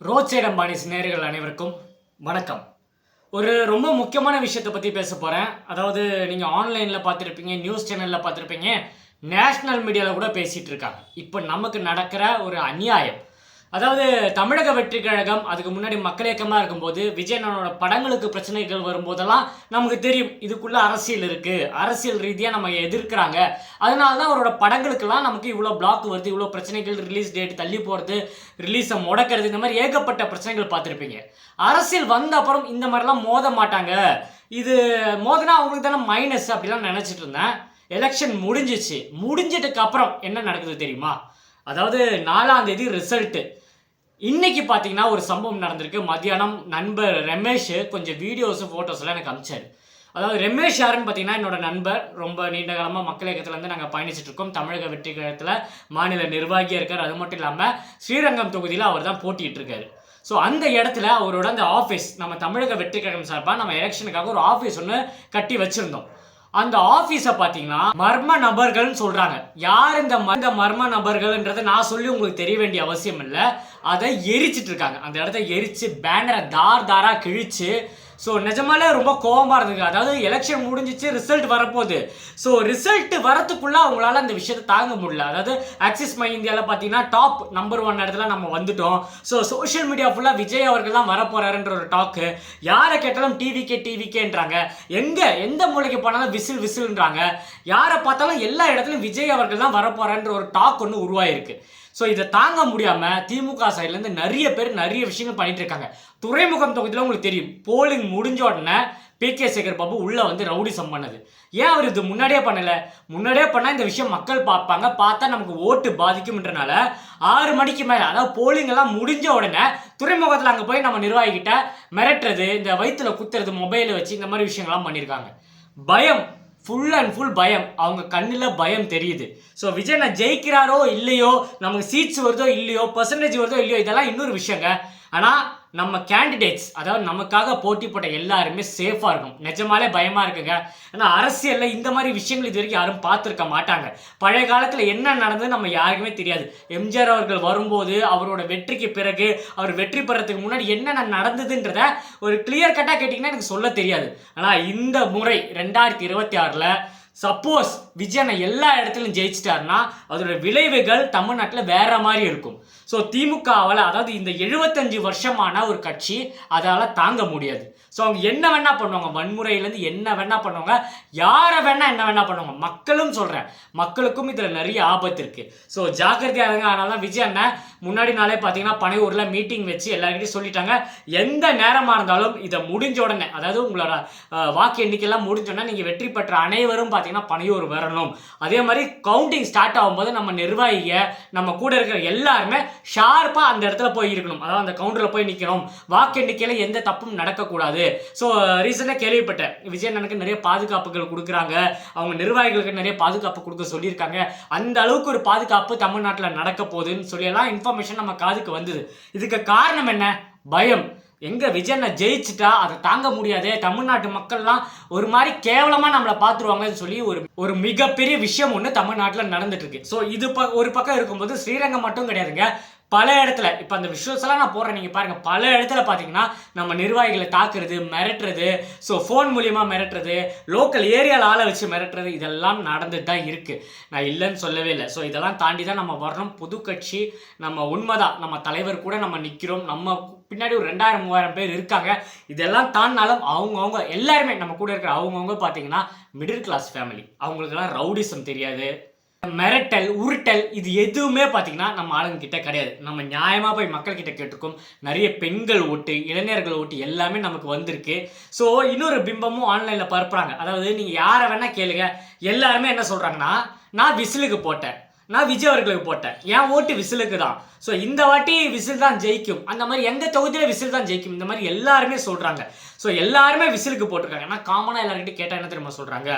Road side Ambanis நேயர்கள் அனைவருக்கும் வணக்கம். ஒரு ரொம்ப முக்கியமான விஷயத்தை பற்றி பேச போகிறேன். அதாவது நீங்கள் ஆன்லைனில் பார்த்துருப்பீங்க, நியூஸ் சேனலில் பார்த்துருப்பீங்க, நேஷ்னல் மீடியாவில் கூட பேசிகிட்டு இருக்காங்க. இப்போ நமக்கு நடக்கிற ஒரு அநியாயம். அதாவது தமிழக வெற்றி கழகம் அதுக்கு முன்னாடி மக்கள் இயக்கமாக இருக்கும்போது விஜயனோட படங்களுக்கு பிரச்சனைகள் வரும்போதெல்லாம் நமக்கு தெரியும் இதுக்குள்ள அரசியல் இருக்குது, அரசியல் ரீதியாக நம்ம எதிர்க்கிறாங்க. அதனால தான் அவரோட படங்களுக்கெல்லாம் நமக்கு இவ்வளோ பிளாக் வருது, இவ்வளோ பிரச்சனைகள், ரிலீஸ் டேட் தள்ளி போகிறது, ரிலீஸை முடக்கிறது, இந்த மாதிரி ஏகப்பட்ட பிரச்சனைகள் பார்த்துருப்பீங்க. அரசியல் வந்த அப்புறம் இந்த மாதிரிலாம் மோத மாட்டாங்க, இது மோதினா அவங்களுக்கு தானே மைனஸ் அப்படிலாம் நினச்சிட்டு இருந்தேன். எலெக்ஷன் முடிஞ்சதுக்கு அப்புறம் என்ன நடக்குது தெரியுமா? அதாவது 4ஆம் தேதி ரிசல்ட்டு. இன்னைக்கு பார்த்தீங்கன்னா ஒரு சம்பவம் நடந்திருக்கு. மத்தியானம் நண்பர் ரமேஷ் கொஞ்சம் வீடியோஸும் ஃபோட்டோஸ்லாம் எனக்கு அனுப்பிச்சாரு. அதாவது ரமேஷ் யாருன்னு பார்த்தீங்கன்னா என்னோட நண்பர். ரொம்ப நீண்ட காலமாக மக்கள் இயக்கத்துலேருந்து நாங்கள் பயணிச்சுட்டு இருக்கோம். தமிழக வெற்றி கழகத்தில் மாநில நிர்வாகியாக இருக்கார். அது மட்டும் இல்லாமல் ஸ்ரீரங்கம் தொகுதியில் அவர் தான் போட்டிட்டு இருக்காரு. ஸோ அந்த இடத்துல அவரோட அந்த ஆஃபீஸ், நம்ம தமிழக வெற்றி கழகம் சார்பாக நம்ம எலெக்ஷனுக்காக ஒரு ஆஃபீஸ் ஒன்று கட்டி வச்சுருந்தோம். அந்த ஆஃபீஸை பார்த்தீங்கன்னா மர்ம நபர்கள்னு சொல்கிறாங்க. யார் இந்த மர்ம நபர்கள்ன்றதை நான் சொல்லி உங்களுக்கு தெரிய வேண்டிய அவசியம் இல்லை. அதை எரிச்சிட்டு இருக்காங்க. அந்த இடத்த எரித்து பேனரை தாராக கிழிச்சு, ஸோ நிஜமாலே ரொம்ப கோபமாக இருந்தது. அதாவது எலெக்ஷன் முடிஞ்சிச்சு, ரிசல்ட் வரப்போகுது. ஸோ ரிசல்ட் வரத்துக்குள்ளே அவங்களால அந்த விஷயத்தை தாங்க முடியல. அதாவது ஆக்சிஸ் மை இந்தியாவில் பார்த்தீங்கன்னா டாப் நம்பர் 1 இடத்துல நம்ம வந்துட்டோம். ஸோ சோஷியல் மீடியா ஃபுல்லாக விஜய் அவர்கள் தான் வரப்போறாருன்ற ஒரு டாக்கு. யாரை கேட்டாலும் டிவிக்கேன்றாங்க. எந்த மூலைக்கு போனாலும் விசில்ன்றாங்க. யாரை பார்த்தாலும் எல்லா இடத்துலையும் விஜய் அவர்கள் தான் வரப்போறாருன்ற ஒரு டாக் ஒன்று உருவாயிருக்கு. ஸோ இதை தாங்க முடியாமல் திமுக சைட்லேருந்து நிறைய பேர் நிறைய விஷயங்கள் பண்ணிட்டு இருக்காங்க. துறைமுகம் தொகுதியில் உங்களுக்கு தெரியும், போலிங் முடிஞ்ச உடனே PK சேகர் பாபு உள்ளே வந்து ரவுடிசம் பண்ணது. ஏன் அவர் இது முன்னாடியே பண்ணலை? முன்னாடியே பண்ணால் இந்த விஷயம் மக்கள் பார்ப்பாங்க, பார்த்தா நமக்கு ஓட்டு பாதிக்கும்ன்றனால 6 மணிக்கு மேலே, அதாவது போலிங் எல்லாம் முடிஞ்ச உடனே துறைமுகத்தில் அங்கே போய் நம்ம நிர்வாகிக்கிட்ட மிரட்டுறது, இந்த வயிற்றுல குத்துறது, மொபைலை வச்சு இந்த மாதிரி விஷயங்கள்லாம் பண்ணியிருக்காங்க. பயம், ஃபுல் அண்ட் ஃபுல் பயம். அவங்க கண்ணில் பயம் தெரியுது. ஸோ விஜய் நான் ஜெயிக்கிறாரோ இல்லையோ, நமக்கு சீட்ஸ் வருதோ இல்லையோ, பர்சன்டேஜ் வருதோ இல்லையோ, இதெல்லாம் இன்னொரு விஷயங்க. ஆனால் நம்ம கேண்டிடேட்ஸ், அதாவது நமக்காக போட்டி போட்ட எல்லாருமே சேஃபாக இருக்கும். நிஜமாலே பயமாக இருக்குங்க. ஏன்னா அரசியலில் இந்த மாதிரி விஷயங்கள் இது வரைக்கும் யாரும் பார்த்துருக்க மாட்டாங்க. பழைய காலத்தில் என்ன நடந்தது நம்ம யாருக்குமே தெரியாது. எம்ஜிஆர் அவர்கள் வரும்போது, அவரோட வெற்றிக்கு பிறகு, அவர் வெற்றி பெறத்துக்கு முன்னாடி என்னென்ன நடந்ததுன்றத ஒரு கிளியர் கட்டாக கேட்டிங்கன்னா எனக்கு சொல்ல தெரியாது. ஆனால் இந்த முறை 2026 சப்போஸ் விஜயனை எல்லா இடத்துலையும் ஜெயிச்சிட்டாருன்னா அதோட விளைவுகள் தமிழ்நாட்டில் வேற மாதிரி இருக்கும். ஸோ திமுகவால், அதாவது இந்த 75 வருஷமான ஒரு கட்சி அதால் தாங்க முடியாது. ஸோ அவங்க என்ன வேணா பண்ணுவாங்க, வன்முறையிலேருந்து என்ன வேணா பண்ணுவாங்க, யாரை வேணா என்ன வேணா பண்ணுவாங்க. மக்களும் சொல்கிறேன், மக்களுக்கும் இதில் நிறைய ஆபத்து இருக்குது. ஸோ ஜாக்கிரதையாக இருங்க. அதனால தான் விஜய் அண்ணன் முன்னாடி நாளே பார்த்தீங்கன்னா பனையூரில் மீட்டிங் வச்சு எல்லாருக்கிட்டையும் சொல்லிட்டாங்க, எந்த நேரமாக இருந்தாலும் இதை முடிஞ்ச உடனே, அதாவது உங்களோட வாக்கு எண்ணிக்கைலாம் முடிஞ்சோடனே நீங்கள் வெற்றி பெற்ற அனைவரும் பார்த்தீங்கன்னா பனையூர் வரணும். அதே மாதிரி கவுண்டிங் ஸ்டார்ட் ஆகும்போது நம்ம நிர்வாகிக, நம்ம கூட இருக்கிற எல்லாருமே ஷார்ப்பாக அந்த இடத்துல போய் இருக்கணும். அதாவது அந்த கவுண்டரில் போய் நிற்கணும். வாக்கு எண்ணிக்கையில் எந்த தப்பும் நடக்கக்கூடாது. ஸோ ரீசெண்டாக கேள்விப்பட்டேன், விஜய் அண்ணனுக்கு நிறைய பாதுகாப்புகள் கொடுக்குறாங்க, அவங்க நிர்வாகிகளுக்கு நிறைய பாதுகாப்பு கொடுக்க சொல்லியிருக்காங்க. அந்த அளவுக்கு ஒரு பாதுகாப்பு தமிழ்நாட்டில் நடக்க போகுதுன்னு சொல்லியெல்லாம் இன்ஃபர்மேஷன் நம்ம காதுக்கு வந்தது. இதுக்கு காரணம் என்ன? பயம். எங்க விஜயனை ஜெயிச்சுட்டா அதை தாங்க முடியாது, தமிழ்நாட்டு மக்கள்லாம் ஒரு மாதிரி கேவலமாக நம்மளை பார்த்துருவாங்கன்னு சொல்லி ஒரு மிகப்பெரிய விஷயம் ஒன்று தமிழ்நாட்டில் நடந்துட்டு இருக்கு. ஸோ இது ஒரு பக்கம் இருக்கும்போது ஸ்ரீரங்கம் மட்டும் கிடையாதுங்க, பல இடத்துல இப்போ அந்த விஷுவல்ஸ் எல்லாம் நான் போடுறேன், நீங்கள் பாருங்கள். பல இடத்துல பார்த்தீங்கன்னா நம்ம நிர்வாகிகளை தாக்குறது, மிரட்டுறது, ஸோ ஃபோன் மூலியமாக மிரட்டுறது, லோக்கல் ஏரியாவில் ஆளை வச்சு மிரட்டுறது, இதெல்லாம் நடந்துட்டு தான் இருக்குது. நான் இல்லைன்னு சொல்லவே இல்லை. ஸோ இதெல்லாம் தாண்டி தான் நம்ம வரணும். புது கட்சி, நம்ம உண்மைதான், நம்ம தலைவர் கூட நம்ம நிற்கிறோம், நம்ம பின்னாடி ஒரு 2000-3000 பேர் இருக்காங்க. இதெல்லாம் தாண்டினாலும் அவங்கவுங்க எல்லாருமே நம்ம கூட இருக்கிற அவங்கவுங்க பார்த்தீங்கன்னா மிடில் கிளாஸ் ஃபேமிலி. அவங்களுக்கெல்லாம் ரவுடிசம் தெரியாது, மிரட்டல், உருட்டல், இது எதுவுமே பார்த்தீங்கன்னா நம்ம ஆளுங்க கிட்ட கிடையாது. நம்ம நியாயமாக போய் மக்கள் கிட்ட கேட்டிருக்கோம். நிறைய பெண்கள் ஓட்டு, இளைஞர்கள் ஓட்டு எல்லாமே நமக்கு வந்திருக்கு. ஸோ இன்னொரு பிம்பமும் ஆன்லைனில் பரப்புறாங்க. அதாவது நீங்கள் யாரை வேணால் கேளுங்க, எல்லாருமே என்ன சொல்கிறாங்கன்னா, நான் விசிலுக்கு போட்டேன், நான் விஜய் அவர்களுக்கு போட்டேன், என் ஓட்டு விசிலுக்கு தான், ஸோ இந்த வாட்டி விசில் தான் ஜெயிக்கும், அந்த மாதிரி எங்கள் தொகுதியில் விசில் தான் ஜெயிக்கும், இந்த மாதிரி எல்லாருமே சொல்கிறாங்க. ஸோ எல்லாருமே விசிலுக்கு போட்டிருக்காங்க. ஆனால் காமனாக எல்லாருக்கிட்டையும் கேட்டால் என்ன தெரியுமா சொல்கிறாங்க,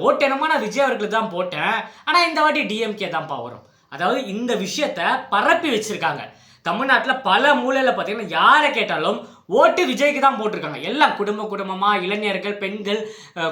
ஓட்டு என்னமோ நான் விஜய் அவர்களுக்கு தான் போட்டேன், ஆனால் இந்த வாட்டி டிஎம்கே தான்ப்பா வரும். அதாவது இந்த விஷயத்தை பரப்பி வச்சுருக்காங்க. தமிழ்நாட்டில் பல மூலையில் பார்த்தீங்கன்னா யாரை கேட்டாலும் ஓட்டு விஜய்க்கு தான் போட்டிருக்காங்க. எல்லாம் குடும்பமாக, இளைஞர்கள், பெண்கள்,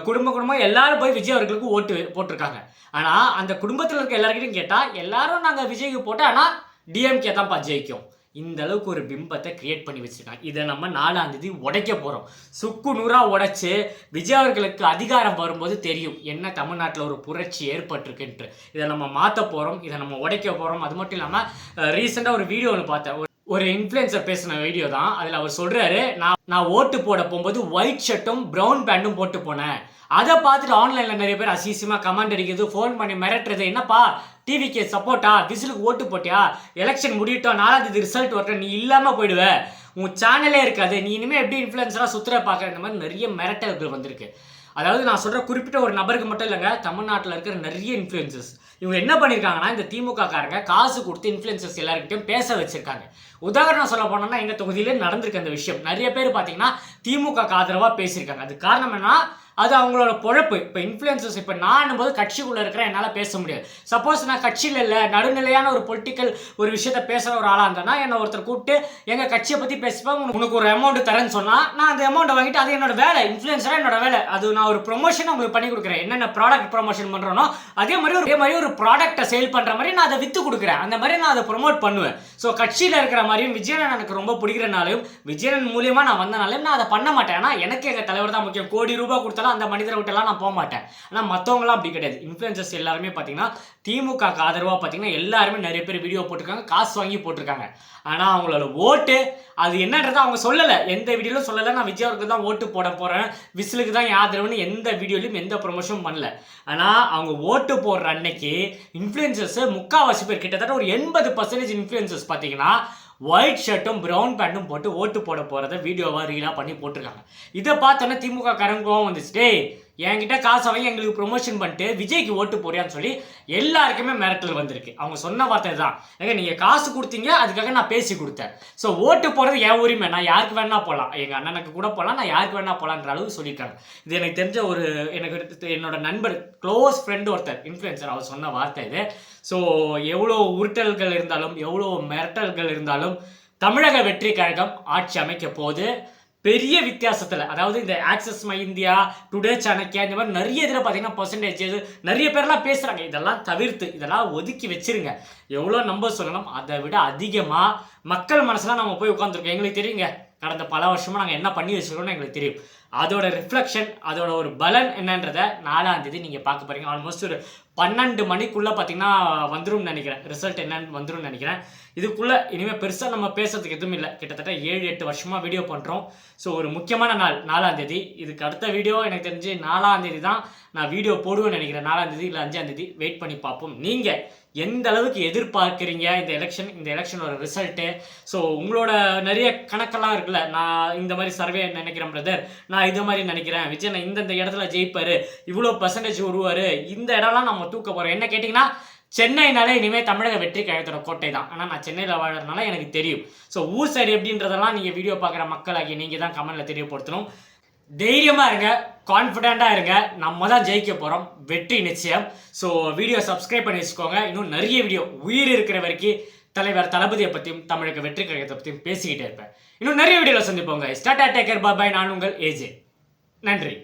குடும்பமாக எல்லாரும் போய் விஜய் அவர்களுக்கு ஓட்டு போட்டிருக்காங்க. ஆனால் அந்த குடும்பத்தில் இருக்க எல்லாருக்கிட்டையும் கேட்டால் எல்லாரும் நாங்கள் விஜய்க்கு போட்டோம், ஆனால் டிஎம்கே தான்ப்பா ஜெயிக்கும். இந்த அளவுக்கு ஒரு பிம்பத்தை கிரியேட் பண்ணி வச்சிருக்காங்க. இதை நம்ம 4ஆம் தேதி உடைக்க போகிறோம். சுக்கு நூறாக உடைச்சு விஜய் அவர்களுக்கு அதிகாரம் வரும்போது தெரியும் என்ன தமிழ்நாட்டில் ஒரு புரட்சி ஏற்பட்டிருக்குன்ட்டு. இதை நம்ம மாற்ற போகிறோம், இதை நம்ம உடைக்க போகிறோம். அது மட்டும் இல்லாமல் ரீசெண்டாக ஒரு வீடியோ ஒன்று பார்த்தேன். ஒரு இன்ஃப்ளூயன்சர் பேசின வீடியோ தான். அதில் அவர் சொல்கிறாரு, நான் ஓட்டு போட போகும்போது ஒயிட் ஷர்ட்டும் ப்ரௌன் பேண்ட்டும் போட்டு போனேன். அதை பார்த்துட்டு ஆன்லைனில் நிறைய பேர் அசிசியமாக கமெண்ட் அடிக்கிறது, ஃபோன் பண்ணி மிரட்டுறது. என்னப்பா டிவிக்கு சப்போர்ட்டா, விசிலுக்கு ஓட்டு போட்டியா, எலெக்ஷன் முடியட்டும் 4ஆம் தேதி ரிசல்ட் வரட்டும், நீ இல்லாமல் போயிடுவ, உன் சேனலே இருக்காது, நீ இனிமேல் எப்படி இன்ஃப்ளூயன்ஸராக சுற்றுற பார்க்குற, இந்த மாதிரி நிறைய மிரட்டல்கள் வந்திருக்கு. அதாவது நான் சொல்கிற குறிப்பிட்ட ஒரு நபருக்கு மட்டும் இல்லைங்க, தமிழ்நாட்டில் இருக்கிற நிறைய இன்ஃப்ளூயன்சஸ் இவங்க என்ன பண்ணியிருக்காங்கன்னா, இந்த திமுக காரங்க காசு கொடுத்து இன்ஃப்ளூயன்சஸ் எல்லாருக்கிட்டையும் பேச வச்சிருக்காங்க. உதாரணம் சொல்ல போனோம்னா எங்கள் தொகுதியிலே நடந்திருக்கு அந்த விஷயம். நிறைய பேர் பார்த்தீங்கன்னா திமுக ஆதரவாக பேசியிருக்காங்க. அது காரணம் என்ன, அது அவங்களோட பொழப்பு. இப்போ இன்ஃப்ளூயன்சஸ், இப்போ நான் போது கட்சிக்குள்ளே இருக்கிற என்னால் பேச முடியாது. சப்போஸ் நான் கட்சியில் இல்லை, நடுநிலையான ஒரு பொலிட்டிக்கல் ஒரு விஷயத்த பேசுகிற ஒரு ஆளாக இருந்தேன்னா என்னை ஒருத்தர் கூப்பிட்டு எங்கள் கட்சியை பற்றி பேசிப்பேன், உனக்கு ஒரு அமௌண்ட் தரேன்னு சொன்னால் நான் அந்த அமௌண்ட்டை வாங்கிட்டு அது என்னோட வேலை, இன்ஃப்ளூயன்ஸராக என்னோட வேலை. அது நான் ஒரு ப்ரொமோஷன் உங்களுக்கு பண்ணி கொடுக்குறேன். என்னென்ன ப்ராடக்ட் ப்ரொமோஷன் பண்ணுறோனோ அதே மாதிரி ஒரு ப்ராடக்ட்டை சேல் பண்ணுற மாதிரி நான் அதை விற்று கொடுக்குறேன். அந்த மாதிரி நான் அதை ப்ரொமோட் பண்ணுவேன். ஸோ கட்சியில் இருக்கிற மாதிரியும் விஜயன் எனக்கு ரொம்ப பிடிக்கிறனாலையும் விஜயன் மூலியமாக நான் வந்தனாலையும் நான் அதை பண்ண மாட்டேன். ஆனால் எனக்கு எங்கள் தலைவர் தான் முக்கியம். கோடி ரூபாய் கொடுத்தாலும் அந்த மனிதரை விட்டெல்லாம் நான் போக மாட்டேன். ஆனால் மற்றவங்களாம் அப்படி கிடையாது. இன்ஃப்ளூயன்சர்ஸ் எல்லாருமே பார்த்தீங்கன்னா திமுக ஆதரவாக பார்த்தீங்கன்னா எல்லாருமே நிறைய பேர் வீடியோ போட்டிருக்காங்க, காசு வாங்கி போட்டிருக்காங்க. ஆனால் அவங்களோட ஓட்டு அது என்னன்றதை அவங்க சொல்லலை, எந்த வீடியோலும் சொல்லலை. நான் விஜய் அவருக்கு தான் ஓட்டு போட போகிறேன், விசிலுக்கு தான் ஆதரவுன்னு எந்த வீடியோலையும் எந்த ப்ரொமோஷனும் பண்ணல. ஆனால் அவங்க ஓட்டு போடுற அன்னைக்கு இன்ஃப்ளூயன்சர்ஸ் முக்கால்வாசி பேர், கிட்டத்தட்ட ஒரு 80% இன்ஃப்ளூயன்சர்ஸ் பார்த்தீங்கன்னா ஒயிட் ஷர்ட்டும் ப்ரௌன் பேண்ட்டும் போட்டு ஓட்டு போட போகிறத வீடியோவாக ரீலாக பண்ணி போட்டிருக்காங்க. இதை பார்த்தோன்னே திமுக காரங்க கோவம் வந்துச்சு, என்கிட்ட காசு வாங்கி எங்களுக்கு ப்ரொமோஷன் பண்ணிட்டு விஜய்க்கு ஓட்டு போறியான்னு சொல்லி எல்லாருக்குமே மிரட்டல் வந்திருக்கு. அவங்க சொன்ன வார்த்தை தான், ஏங்க நீங்கள் காசு கொடுத்தீங்க, அதுக்காக நான் பேசி கொடுத்தேன். ஸோ ஓட்டு போகிறது என் உரிமை, நான் யாருக்கு வேணா போகலாம், எங்கள் அண்ணனுக்கு கூட போகலாம், நான் யாருக்கு வேணா போகலான்ற அளவுக்கு சொல்லியிருக்காங்க. இது எனக்கு தெரிஞ்ச ஒரு என்னோட நண்பர் க்ளோஸ் ஃப்ரெண்டு ஒருத்தர் இன்ஃப்ளூயன்சர், அவர் சொன்ன வார்த்தை இது. ஸோ எவ்வளோ உருட்டல்கள் இருந்தாலும் எவ்வளோ மிரட்டல்கள் இருந்தாலும் தமிழக வெற்றி கழகம் ஆட்சி அமைக்க போது பெரிய வித்தியாசத்தில், அதாவது இந்த access my India, today Chanakya, இந்த மாதிரி நிறைய இதில் பார்த்தீங்கன்னா பர்சன்டேஜ் நிறைய பேர்லாம் பேசுகிறாங்க. இதெல்லாம் தவிர்த்து இதெல்லாம் ஒதுக்கி வச்சிருங்க. எவ்வளோ நம்பர் சொல்லணும், அதை விட அதிகமாக மக்கள் மனசுலாம் நம்ம போய் உட்காந்துருக்கோம். எங்களுக்கு தெரியுங்க, கடந்த பல வருஷமாக நாங்கள் என்ன பண்ணி வச்சுருக்கோம்னு எங்களுக்கு தெரியும். அதோட ரிஃப்ளெக்ஷன், அதோட ஒரு பலன் என்னன்றதை 4ஆம் தேதி நீங்கள் பார்க்க போகிறீங்க. ஆல்மோஸ்ட் ஒரு 12 மணிக்குள்ளே பார்த்தீங்கன்னா வந்துடும் நினைக்கிறேன், ரிசல்ட் என்னன்னு வந்துடும் நினைக்கிறேன். இதுக்குள்ளே இனிமேல் பெருசாக நம்ம பேசுறதுக்கு எதுவும் இல்லை. கிட்டத்தட்ட 7-8 வருஷமாக வீடியோ பண்ணுறோம். ஸோ ஒரு முக்கியமான நாள் 4ஆம் தேதி. இதுக்கு அடுத்த வீடியோ எனக்கு தெரிஞ்சு 4ஆம் தேதி தான் நான் வீடியோ போடுவேன்னு நினைக்கிறேன். 4ஆம் தேதி இல்லை 5ஆம் தேதி வெயிட் பண்ணி பார்ப்போம். நீங்கள் எந்த அளவுக்கு எதிர்பார்க்குறீங்க இந்த எலெக்ஷனோட ரிசல்ட்டு. ஸோ உங்களோட நிறைய கணக்கெல்லாம் இருக்குல்ல, நான் இந்த மாதிரி சர்வே நினைக்கிறேன் பிரதர், நான் இது மாதிரி நினைக்கிறேன், விஜய் நான் இந்த இடத்துல ஜெயிப்பார், இவ்வளோ பர்சன்டேஜ் வருவார், இந்த இடம்லாம் நம்ம தூக்க போகிறோம். என்ன கேட்டிங்கன்னா, சென்னைனாலே இனிமேல் தமிழக வெற்றி கழகத்தோட கோட்டை தான். ஆனால் நான் சென்னையில் வாழறதுனால எனக்கு தெரியும். ஸோ ஊர் சைடு எப்படின்றதெல்லாம் நீங்கள் வீடியோ பார்க்குற மக்களாகி நீங்கள் தான் கமெண்ட்டில் தெரியப்படுத்தணும். தைரியமாக இருங்க, கான்ஃபிடென்ட்டாக இருங்க, நம்ம தான் ஜெயிக்க போகிறோம், வெற்றி நிச்சயம். ஸோ வீடியோ சப்ஸ்கிரைப் பண்ணி வச்சுக்கோங்க. இன்னும் நிறைய வீடியோ உயிர் இருக்கிற வரைக்கும் தலைவர் தளபதியை பற்றியும் தமிழக வெற்றி கழகத்தை பற்றியும் பேசிக்கிட்டே இருப்பேன். இன்னும் நிறைய வீடியோவில் சந்திப்போங்க. ஸ்டார்ட் டேக்கர் பாய், நான் உங்கள் ஏஜே. நன்றி.